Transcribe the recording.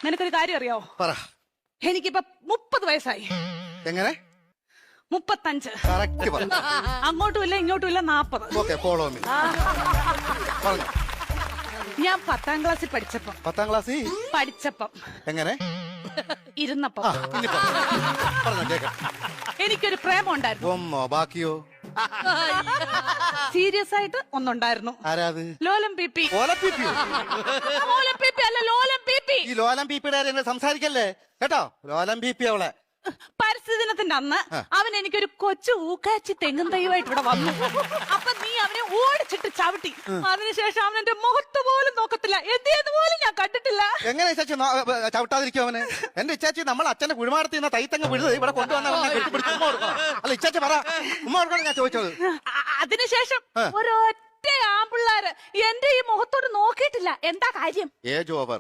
നിനക്കൊരു കാര്യം അറിയാവോ? പറ. എനിക്കിപ്പോ 30 വയസ്സായി. എങ്ങനെ? 35. കറക്റ്റ് പറ. അങ്ങോട്ടും ഇല്ല ഇങ്ങോട്ടും ഇല്ല 40. Okay, follow me. പറഞ്ഞു. ഞാൻ 10ാം ക്ലാസ്സിൽ പഠിച്ചപ്പം 10ാം ക്ലാസ്സിൽ എങ്ങനെ? ഇരുന്നപ്പം ഇനി പറഞ്ഞോ കേക്കാം. എനിക്കൊരു പ്രേമം ഉണ്ടായിരുന്നു. ഒന്നോ ബാക്കിയോ? സീരിയസ് ആയിട്ട് ഒന്നുണ്ടായിരുന്നു. ആരാത്? ലോലം പി. ഓലപ്പിപ്പിയോ? ലോലം പി അല്ല, ലോലം പി. ഈ ലോലം പീപ്പിയുടെ എന്നെ സംസാരിക്കല്ലേ കേട്ടോ. ലോലം പീപ്പി അവളെ. പരിസ്ഥിതി ദിനത്തിന്റെ അന്ന് അവൻ എനിക്കൊരു കൊച്ചു ഊക്കാച്ചി തെങ്ങും തൈയുമായിട്ട് ഇവിടെ വന്നു. അപ്പൊ നീ അവനെ ഓടിച്ചിട്ട് ചവിട്ടി. അതിനുശേഷം അവൻ എന്റെ മുഖത്ത് പോലും നോക്കത്തില്ല. എന്ത് പോലും ഞാൻ കണ്ടിട്ടില്ല. എങ്ങനെ ഇച്ചാച്ചി ചവിട്ടാതിരിക്കും അവന്? എന്റെ ഇച്ചാച്ചി നമ്മൾ അച്ഛന്റെ കുഴിമാടത്തിൽ നിന്ന് തൈത്തങ്ങ് വിഴുത് ഇവിടെ കൊണ്ടുവന്ന അല്ല ഇച്ചാച്ചി പറ. ഉമ്മ കൊടുക്കണം ഞാൻ ചോദിച്ചത്. അതിനുശേഷം ഒരൊറ്റ ആമ്പിള്ളാര് എന്റെ ഈ മുഖത്തോട് നോക്കിയിട്ടില്ല. എന്താ കാര്യം? Age over.